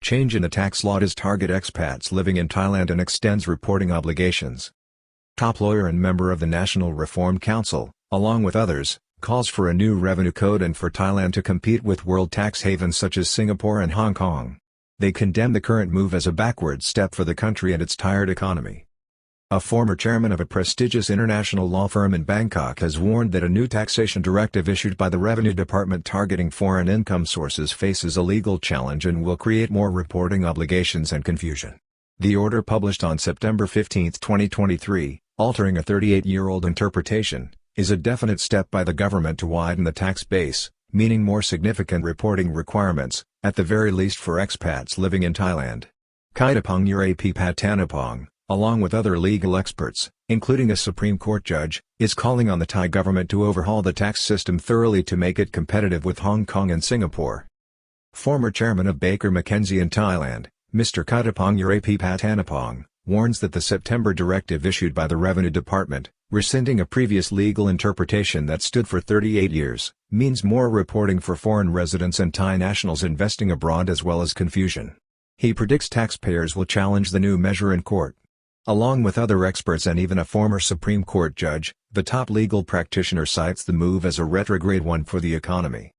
Change in the tax law does target expats living in Thailand and extends reporting obligations. Top lawyer and member of the National Reform Council, along with others, calls for a new revenue code and for Thailand to compete with world tax havens such as Singapore and Hong Kong. They condemn the current move as a backward step for the country and its tired economy. A former chairman of a prestigious international law firm in Bangkok has warned that a new taxation directive issued by the Revenue Department targeting foreign income sources faces a legal challenge and will create more reporting obligations and confusion. The order, published on September 15, 2023, altering a 38-year-old interpretation, is a definite step by the government to widen the tax base, meaning more significant reporting requirements, at the very least for expats living in Thailand. Kaitapong Urapi Patanapong, along with other legal experts, including a Supreme Court judge, is calling on the Thai government to overhaul the tax system thoroughly to make it competitive with Hong Kong and Singapore. Former chairman of Baker McKenzie in Thailand, Mr. Kaitapong Urapi Patanapong, warns that the September directive issued by the Revenue Department, rescinding a previous legal interpretation that stood for 38 years, means more reporting for foreign residents and Thai nationals investing abroad as well as confusion. He predicts taxpayers will challenge the new measure in court. Along with other experts and even a former Supreme Court judge, the top legal practitioner cites the move as a retrograde one for the economy.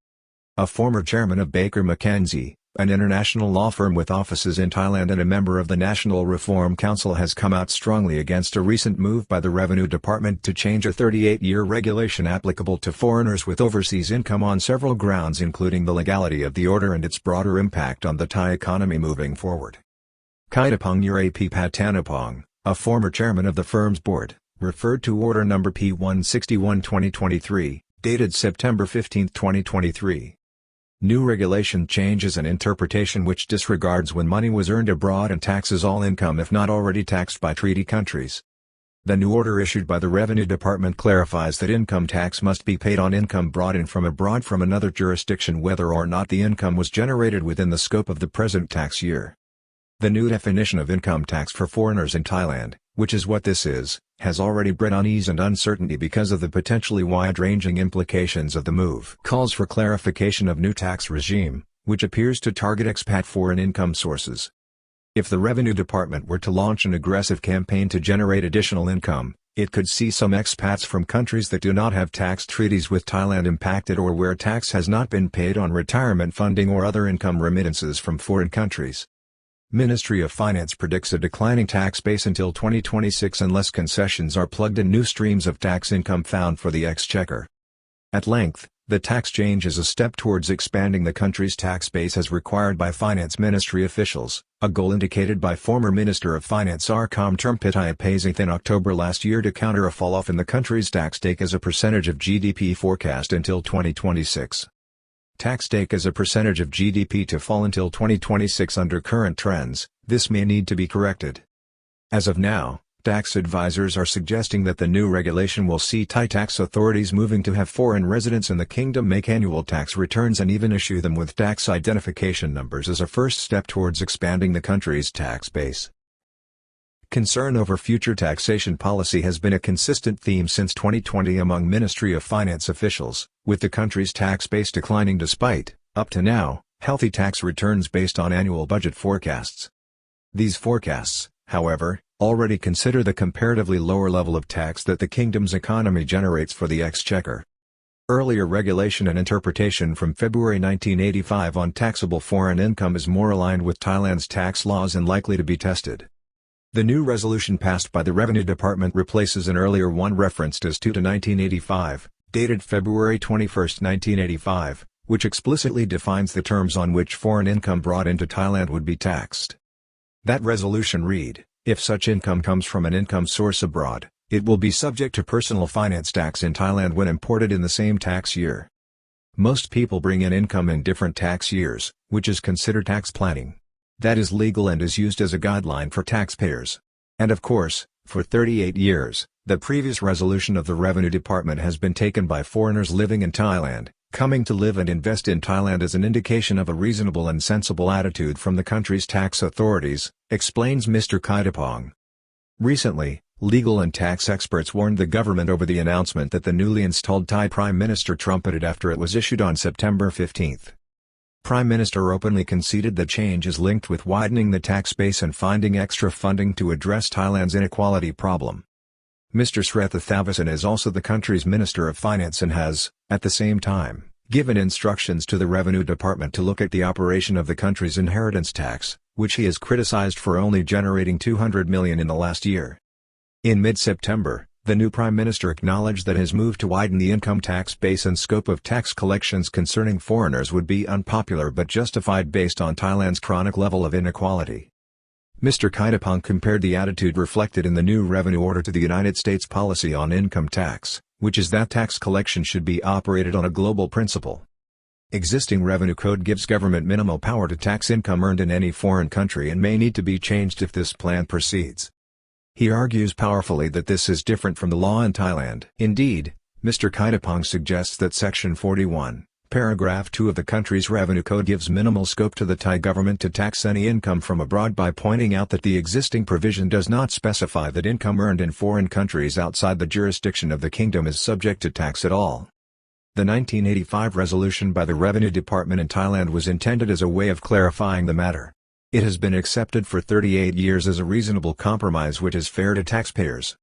A former chairman of Baker McKenzie, an international law firm with offices in Thailand and a member of the National Reform Council, has come out strongly against a recent move by the Revenue Department to change a 38-year regulation applicable to foreigners with overseas income on several grounds, including the legality of the order and its broader impact on the Thai economy moving forward. Kaitapong Urapi Patanapong, a former chairman of the firm's board, referred to Order No. P161/2023, dated September 15, 2023. New regulation changes an interpretation which disregards when money was earned abroad and taxes all income if not already taxed by treaty countries. The new order issued by the Revenue Department clarifies that income tax must be paid on income brought in from abroad from another jurisdiction whether or not the income was generated within the scope of the present tax year. The new definition of income tax for foreigners in Thailand, which is what this is, has already bred unease and uncertainty because of the potentially wide-ranging implications of the move. Calls for clarification of new tax regime, which appears to target expat foreign income sources. If the Revenue Department were to launch an aggressive campaign to generate additional income, it could see some expats from countries that do not have tax treaties with Thailand impacted, or where tax has not been paid on retirement funding or other income remittances from foreign countries. Ministry of Finance predicts a declining tax base until 2026 unless concessions are plugged in new streams of tax income found for the exchequer. At length, the tax change is a step towards expanding the country's tax base as required by Finance Ministry officials, a goal indicated by former Minister of Finance Arkham Termpitai in October last year to counter a fall-off in the country's tax take as a percentage of GDP forecast until 2026. Tax take as a percentage of GDP to fall until 2026 under current trends. This may need to be corrected. As of now, tax advisors are suggesting that the new regulation will see Thai tax authorities moving to have foreign residents in the kingdom make annual tax returns and even issue them with tax identification numbers as a first step towards expanding the country's tax base. Concern over future taxation policy has been a consistent theme since 2020 among Ministry of Finance officials, with the country's tax base declining despite, up to now, healthy tax returns based on annual budget forecasts. These forecasts, however, already consider the comparatively lower level of tax that the kingdom's economy generates for the exchequer. Earlier regulation and interpretation from February 1985 on taxable foreign income is more aligned with Thailand's tax laws and likely to be tested. The new resolution passed by the Revenue Department replaces an earlier one referenced as 2/1985, dated February 21, 1985, which explicitly defines the terms on which foreign income brought into Thailand would be taxed. That resolution read, if such income comes from an income source abroad, it will be subject to personal finance tax in Thailand when imported in the same tax year. Most people bring in income in different tax years, which is considered tax planning. That is legal and is used as a guideline for taxpayers. And of course, for 38 years, the previous resolution of the Revenue Department has been taken by foreigners living in Thailand, coming to live and invest in Thailand as an indication of a reasonable and sensible attitude from the country's tax authorities, explains Mr. Kaitapong. Recently, legal and tax experts warned the government over the announcement that the newly installed Thai Prime Minister trumpeted after it was issued on September 15. Prime Minister openly conceded that change is linked with widening the tax base and finding extra funding to address Thailand's inequality problem. Mr. Sretha is also the country's Minister of Finance and has, at the same time, given instructions to the Revenue Department to look at the operation of the country's inheritance tax, which he has criticized for only generating $200 million in the last year. In mid-September, the new Prime Minister acknowledged that his move to widen the income tax base and scope of tax collections concerning foreigners would be unpopular but justified based on Thailand's chronic level of inequality. Mr. Kaitapong compared the attitude reflected in the new revenue order to the United States policy on income tax, which is that tax collection should be operated on a global principle. Existing revenue code gives government minimal power to tax income earned in any foreign country and may need to be changed if this plan proceeds. He argues powerfully that this is different from the law in Thailand. Indeed, Mr. Kaitapong suggests that Section 41, Paragraph 2 of the country's revenue code gives minimal scope to the Thai government to tax any income from abroad by pointing out that the existing provision does not specify that income earned in foreign countries outside the jurisdiction of the kingdom is subject to tax at all. The 1985 resolution by the Revenue Department in Thailand was intended as a way of clarifying the matter. It has been accepted for 38 years as a reasonable compromise which is fair to taxpayers.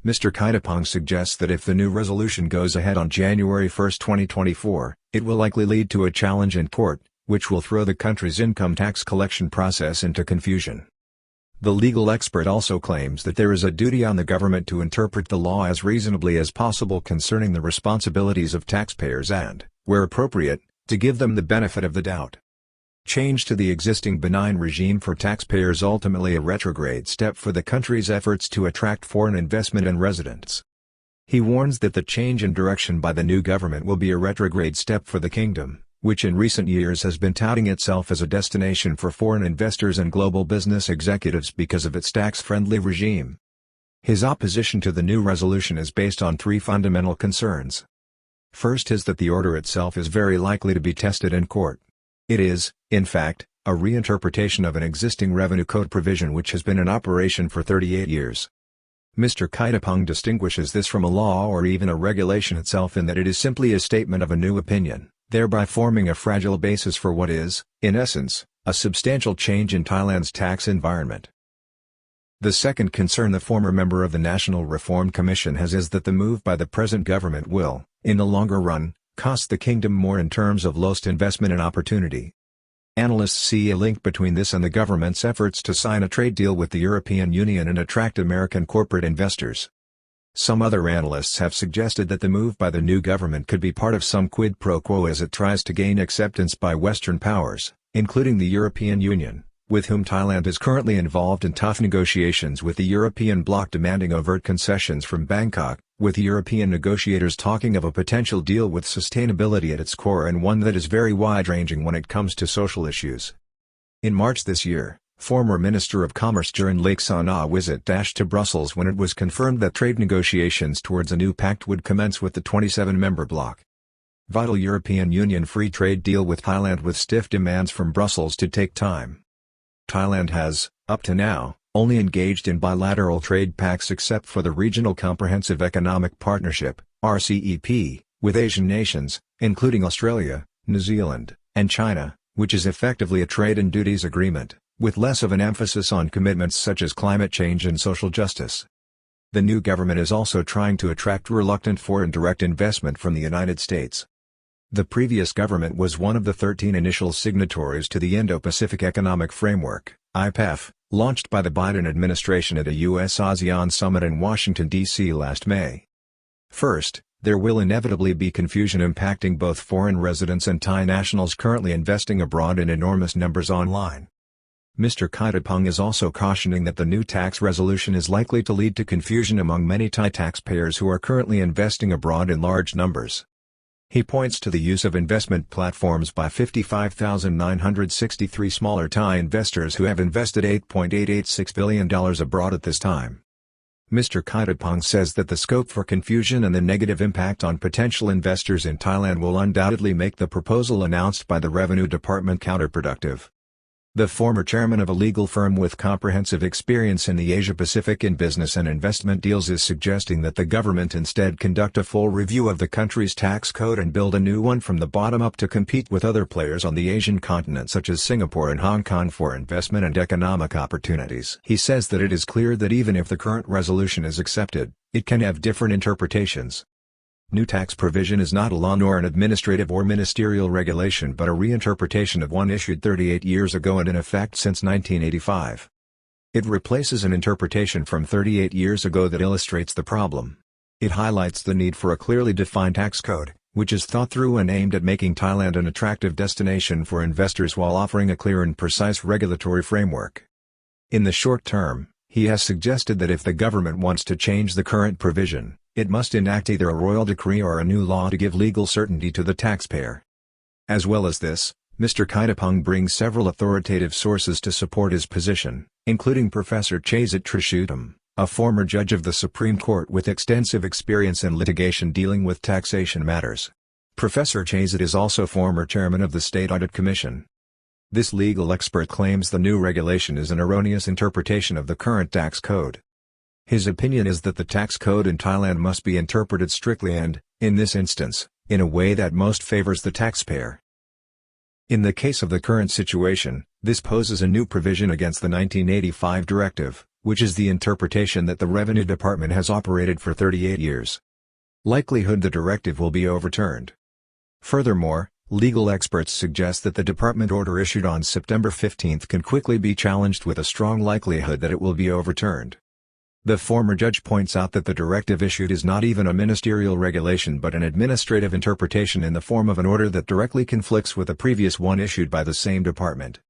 Mr. Kaitapong suggests that if the new resolution goes ahead on January 1, 2024, it will likely lead to a challenge in court, which will throw the country's income tax collection process into confusion. The legal expert also claims that there is a duty on the government to interpret the law as reasonably as possible concerning the responsibilities of taxpayers and, where appropriate, to give them the benefit of the doubt. Change to the existing benign regime for taxpayers ultimately a retrograde step for the country's efforts to attract foreign investment and residents. He warns that the change in direction by the new government will be a retrograde step for the kingdom, which in recent years has been touting itself as a destination for foreign investors and global business executives because of its tax-friendly regime. His opposition to the new resolution is based on three fundamental concerns. First is that the order itself is very likely to be tested in court. It is, in fact, a reinterpretation of an existing revenue code provision which has been in operation for 38 years. Mr. Kaitapong distinguishes this from a law or even a regulation itself in that it is simply a statement of a new opinion, thereby forming a fragile basis for what is, in essence, a substantial change in Thailand's tax environment. The second concern the former member of the National Reform Commission has is that the move by the present government will, in the longer run, cost the kingdom more in terms of lost investment and opportunity. Analysts see a link between this and the government's efforts to sign a trade deal with the European Union and attract American corporate investors. Some other analysts have suggested that the move by the new government could be part of some quid pro quo as it tries to gain acceptance by Western powers, including the European Union, with whom Thailand is currently involved in tough negotiations with the European bloc demanding overt concessions from Bangkok, with European negotiators talking of a potential deal with sustainability at its core and one that is very wide-ranging when it comes to social issues. In March this year, former Minister of Commerce Juran Laksana visit dashed to Brussels when it was confirmed that trade negotiations towards a new pact would commence with the 27-member bloc. Vital European Union free trade deal with Thailand with stiff demands from Brussels to take time. Thailand has, up to now, only engaged in bilateral trade pacts except for the Regional Comprehensive Economic Partnership, RCEP, with Asian nations, including Australia, New Zealand, and China, which is effectively a trade and duties agreement, with less of an emphasis on commitments such as climate change and social justice. The new government is also trying to attract reluctant foreign direct investment from the United States. The previous government was one of the 13 initial signatories to the Indo-Pacific Economic Framework, IPEF, launched by the Biden administration at a U.S.-ASEAN summit in Washington, D.C. last May. First, there will inevitably be confusion impacting both foreign residents and Thai nationals currently investing abroad in enormous numbers online. Mr. Kaitapong is also cautioning that the new tax resolution is likely to lead to confusion among many Thai taxpayers who are currently investing abroad in large numbers. He points to the use of investment platforms by 55,963 smaller Thai investors who have invested $8.886 billion abroad at this time. Mr. Kaitapong says that the scope for confusion and the negative impact on potential investors in Thailand will undoubtedly make the proposal announced by the Revenue Department counterproductive. The former chairman of a legal firm with comprehensive experience in the Asia-Pacific in business and investment deals is suggesting that the government instead conduct a full review of the country's tax code and build a new one from the bottom up to compete with other players on the Asian continent such as Singapore and Hong Kong for investment and economic opportunities. He says that it is clear that even if the current resolution is accepted, it can have different interpretations. New tax provision is not a law nor an administrative or ministerial regulation but a reinterpretation of one issued 38 years ago and in effect since 1985. It replaces an interpretation from 38 years ago that illustrates the problem. It highlights the need for a clearly defined tax code, which is thought through and aimed at making Thailand an attractive destination for investors while offering a clear and precise regulatory framework. In the short term, he has suggested that if the government wants to change the current provision, it must enact either a royal decree or a new law to give legal certainty to the taxpayer. As well as this, Mr. Kaitapong brings several authoritative sources to support his position, including Professor Chazit Trishutam, a former judge of the Supreme Court with extensive experience in litigation dealing with taxation matters. Professor Chazit is also former chairman of the State Audit Commission. This legal expert claims the new regulation is an erroneous interpretation of the current tax code. His opinion is that the tax code in Thailand must be interpreted strictly and, in this instance, in a way that most favors the taxpayer. In the case of the current situation, this poses a new provision against the 1985 directive, which is the interpretation that the Revenue Department has operated for 38 years. Likelihood the directive will be overturned. Furthermore, legal experts suggest that the department order issued on September 15 can quickly be challenged with a strong likelihood that it will be overturned. The former judge points out that the directive issued is not even a ministerial regulation but an administrative interpretation in the form of an order that directly conflicts with a previous one issued by the same department.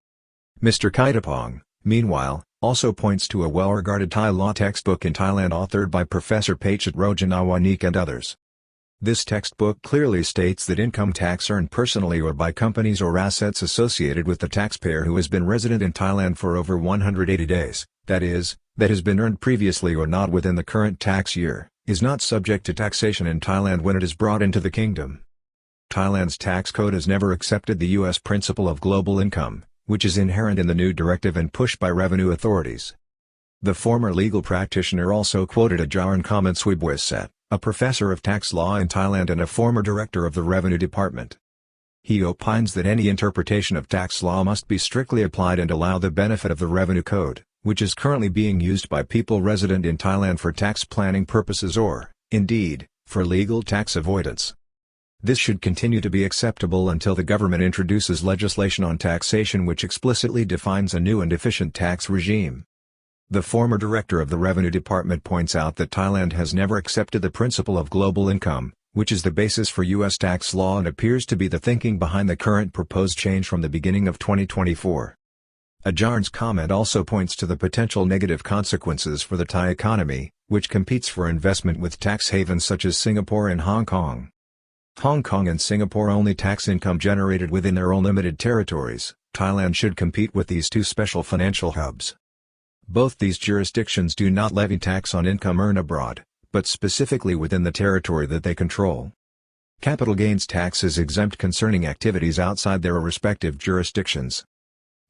Mr. Kaitapong, meanwhile, also points to a well-regarded Thai law textbook in Thailand authored by Professor Pachit Rojanawanik and others. This textbook clearly states that income tax earned personally or by companies or assets associated with the taxpayer who has been resident in Thailand for over 180 days, that is, that has been earned previously or not within the current tax year, is not subject to taxation in Thailand when it is brought into the kingdom. Thailand's tax code has never accepted the U.S. principle of global income, which is inherent in the new directive and pushed by revenue authorities. The former legal practitioner also quoted Ajaran Kamanswibwiset, a professor of tax law in Thailand and a former director of the Revenue Department. He opines that any interpretation of tax law must be strictly applied and allow the benefit of the Revenue Code, which is currently being used by people resident in Thailand for tax planning purposes or, indeed, for legal tax avoidance. This should continue to be acceptable until the government introduces legislation on taxation which explicitly defines a new and efficient tax regime. The former director of the Revenue Department points out that Thailand has never accepted the principle of global income, which is the basis for U.S. tax law and appears to be the thinking behind the current proposed change from the beginning of 2024. Ajaran's comment also points to the potential negative consequences for the Thai economy, which competes for investment with tax havens such as Singapore and Hong Kong. Hong Kong and Singapore only tax income generated within their own limited territories. Thailand should compete with these two special financial hubs. Both these jurisdictions do not levy tax on income earned abroad, but specifically within the territory that they control. Capital gains tax is exempt concerning activities outside their respective jurisdictions.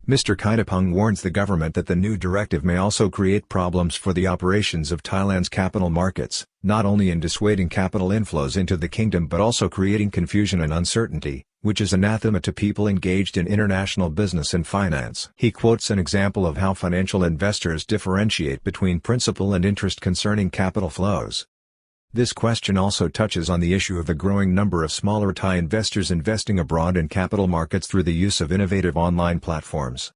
Mr. Kaitapong warns the government that the new directive may also create problems for the operations of Thailand's capital markets, not only in dissuading capital inflows into the kingdom but also creating confusion and uncertainty, which is anathema to people engaged in international business and finance. He quotes an example of how financial investors differentiate between principal and interest concerning capital flows. This question also touches on the issue of the growing number of smaller Thai investors investing abroad in capital markets through the use of innovative online platforms.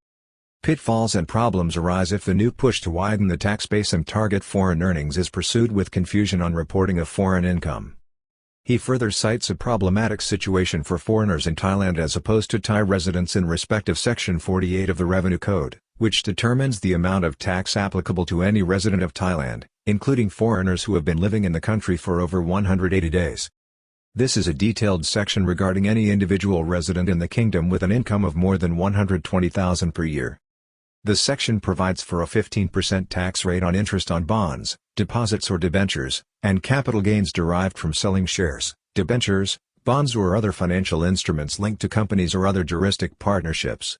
Pitfalls and problems arise if the new push to widen the tax base and target foreign earnings is pursued with confusion on reporting of foreign income. He further cites a problematic situation for foreigners in Thailand as opposed to Thai residents in respect of Section 48 of the Revenue Code, which determines the amount of tax applicable to any resident of Thailand, including foreigners who have been living in the country for over 180 days. This is a detailed section regarding any individual resident in the kingdom with an income of more than 120,000 per year. The section provides for a 15% tax rate on interest on bonds, deposits or debentures, and capital gains derived from selling shares, debentures, bonds or other financial instruments linked to companies or other juristic partnerships.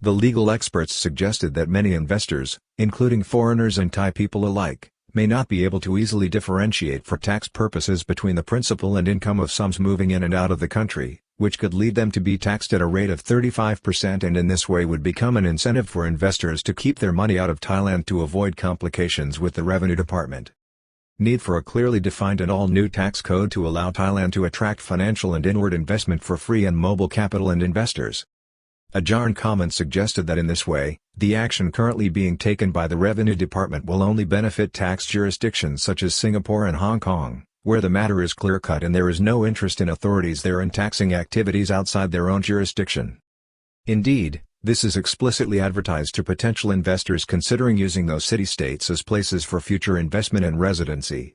The legal experts suggested that many investors, including foreigners and Thai people alike, may not be able to easily differentiate for tax purposes between the principal and income of sums moving in and out of the country, which could lead them to be taxed at a rate of 35% and in this way would become an incentive for investors to keep their money out of Thailand to avoid complications with the Revenue Department. Need for a clearly defined and all-new tax code to allow Thailand to attract financial and inward investment for free and mobile capital and investors. A Jarn comment suggested that in this way, the action currently being taken by the Revenue Department will only benefit tax jurisdictions such as Singapore and Hong Kong, where the matter is clear-cut and there is no interest in authorities there in taxing activities outside their own jurisdiction. Indeed, this is explicitly advertised to potential investors considering using those city-states as places for future investment and residency.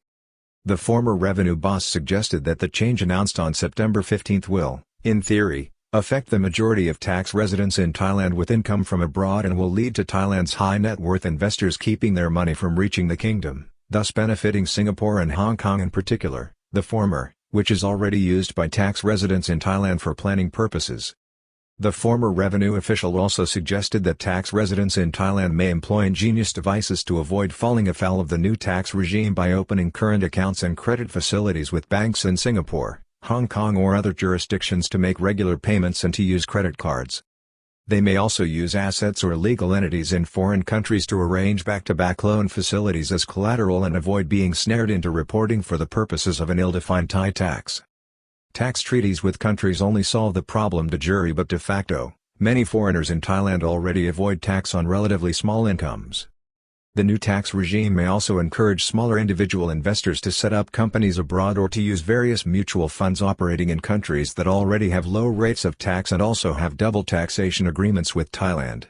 The former revenue boss suggested that the change announced on September 15 will, in theory, affect the majority of tax residents in Thailand with income from abroad and will lead to Thailand's high net worth investors keeping their money from reaching the kingdom, thus benefiting Singapore and Hong Kong in particular, the former, which is already used by tax residents in Thailand for planning purposes. The former revenue official also suggested that tax residents in Thailand may employ ingenious devices to avoid falling afoul of the new tax regime by opening current accounts and credit facilities with banks in Singapore, Hong Kong or other jurisdictions to make regular payments and to use credit cards. They may also use assets or legal entities in foreign countries to arrange back-to-back loan facilities as collateral and avoid being snared into reporting for the purposes of an ill-defined Thai tax. Tax treaties with countries only solve the problem de jure but de facto. Many foreigners in Thailand already avoid tax on relatively small incomes. The new tax regime may also encourage smaller individual investors to set up companies abroad or to use various mutual funds operating in countries that already have low rates of tax and also have double taxation agreements with Thailand.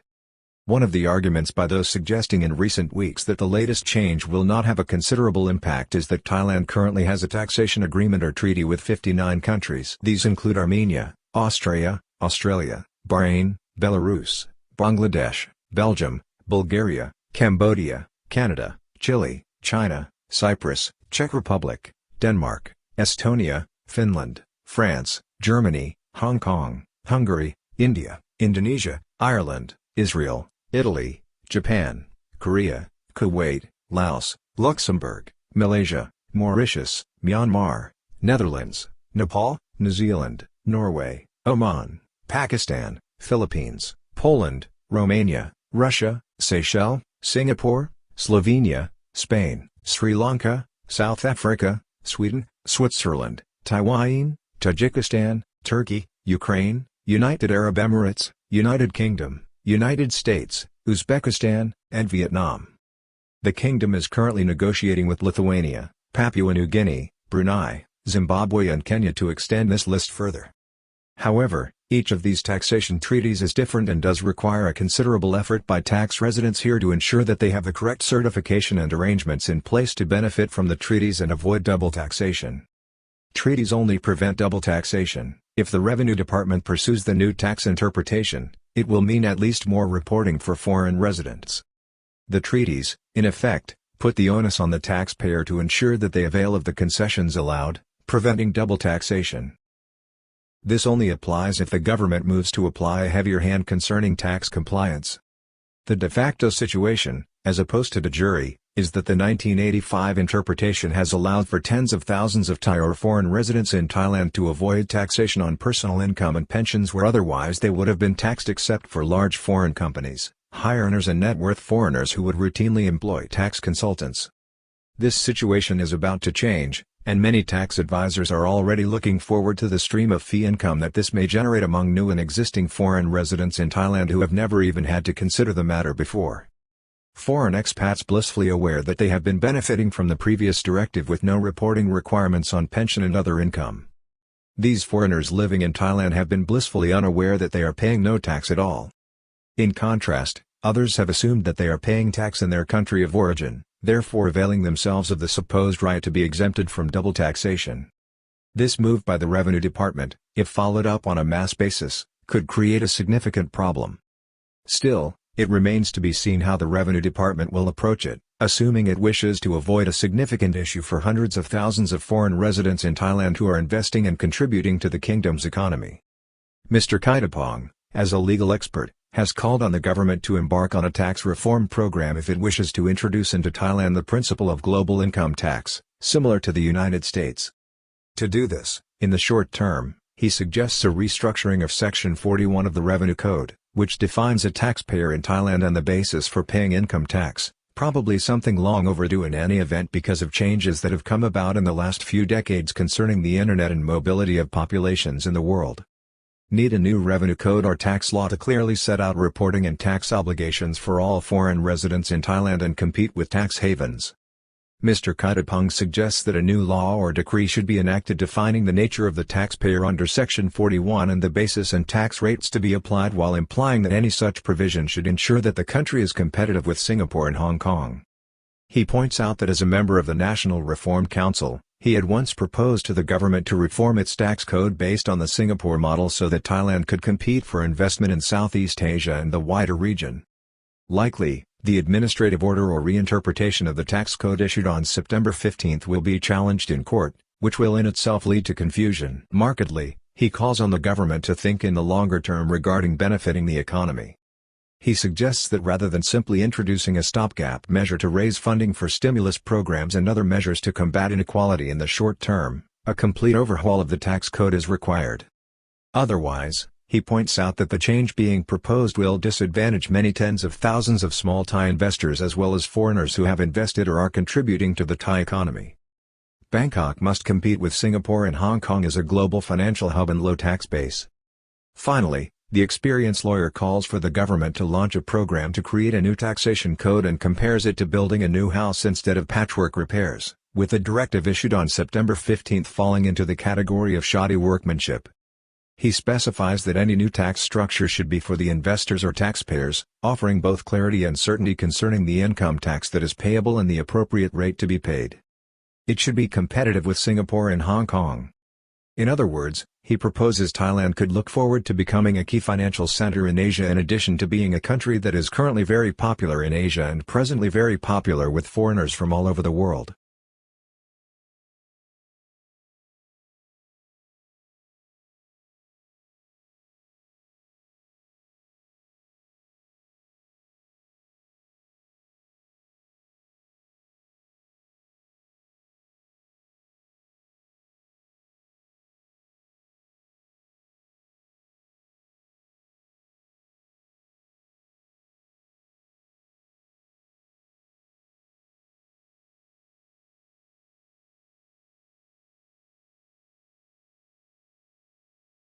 One of the arguments by those suggesting in recent weeks that the latest change will not have a considerable impact is that Thailand currently has a taxation agreement or treaty with 59 countries. These include Armenia, Austria, Australia, Bahrain, Belarus, Bangladesh, Belgium, Bulgaria, Cambodia, Canada, Chile, China, Cyprus, Czech Republic, Denmark, Estonia, Finland, France, Germany, Hong Kong, Hungary, India, Indonesia, Ireland, Israel, Italy, Japan, Korea, Kuwait, Laos, Luxembourg, Malaysia, Mauritius, Myanmar, Netherlands, Nepal, New Zealand, Norway, Oman, Pakistan, Philippines, Poland, Romania, Russia, Seychelles, Singapore, Slovenia, Spain, Sri Lanka, South Africa, Sweden, Switzerland, Taiwan, Tajikistan, Turkey, Ukraine, United Arab Emirates, United Kingdom, United States, Uzbekistan, and Vietnam. The kingdom is currently negotiating with Lithuania, Papua New Guinea, Brunei, Zimbabwe and Kenya to extend this list further. However, each of these taxation treaties is different and does require a considerable effort by tax residents here to ensure that they have the correct certification and arrangements in place to benefit from the treaties and avoid double taxation. Treaties only prevent double taxation. If the Revenue Department pursues the new tax interpretation, it will mean at least more reporting for foreign residents. The treaties, in effect, put the onus on the taxpayer to ensure that they avail of the concessions allowed, preventing double taxation. This only applies if the government moves to apply a heavier hand concerning tax compliance. The de facto situation, as opposed to de jure, is that the 1985 interpretation has allowed for tens of thousands of Thai or foreign residents in Thailand to avoid taxation on personal income and pensions where otherwise they would have been taxed except for large foreign companies, high earners and net worth foreigners who would routinely employ tax consultants. This situation is about to change, and many tax advisors are already looking forward to the stream of fee income that this may generate among new and existing foreign residents in Thailand who have never even had to consider the matter before. Foreign expats blissfully aware that they have been benefiting from the previous directive with no reporting requirements on pension and other income. These foreigners living in Thailand have been blissfully unaware that they are paying no tax at all. In contrast, others have assumed that they are paying tax in their country of origin, therefore availing themselves of the supposed right to be exempted from double taxation. This move by the Revenue Department, if followed up on a mass basis, could create a significant problem. Still, it remains to be seen how the Revenue Department will approach it, assuming it wishes to avoid a significant issue for hundreds of thousands of foreign residents in Thailand who are investing and contributing to the kingdom's economy. Mr. Kaitapong, as a legal expert, has called on the government to embark on a tax reform program if it wishes to introduce into Thailand the principle of global income tax, similar to the United States. To do this, in the short term, he suggests a restructuring of Section 41 of the Revenue Code, which defines a taxpayer in Thailand and the basis for paying income tax, probably something long overdue in any event because of changes that have come about in the last few decades concerning the internet and mobility of populations in the world. Need a new revenue code or tax law to clearly set out reporting and tax obligations for all foreign residents in Thailand and compete with tax havens. Mr. Khattapong suggests that a new law or decree should be enacted defining the nature of the taxpayer under Section 41 and the basis and tax rates to be applied, while implying that any such provision should ensure that the country is competitive with Singapore and Hong Kong. He points out that as a member of the National Reform Council, he had once proposed to the government to reform its tax code based on the Singapore model so that Thailand could compete for investment in Southeast Asia and the wider region. Likely, the administrative order or reinterpretation of the tax code issued on September 15 will be challenged in court, which will in itself lead to confusion. Markedly, he calls on the government to think in the longer term regarding benefiting the economy. He suggests that rather than simply introducing a stopgap measure to raise funding for stimulus programs and other measures to combat inequality in the short term, a complete overhaul of the tax code is required. Otherwise, he points out that the change being proposed will disadvantage many tens of thousands of small Thai investors as well as foreigners who have invested or are contributing to the Thai economy. Bangkok must compete with Singapore and Hong Kong as a global financial hub and low tax base. Finally, the experienced lawyer calls for the government to launch a program to create a new taxation code and compares it to building a new house instead of patchwork repairs, with the directive issued on September 15 falling into the category of shoddy workmanship. He specifies that any new tax structure should be for the investors or taxpayers, offering both clarity and certainty concerning the income tax that is payable and the appropriate rate to be paid. It should be competitive with Singapore and Hong Kong. In other words, he proposes Thailand could look forward to becoming a key financial center in Asia in addition to being a country that is currently very popular in Asia and presently very popular with foreigners from all over the world.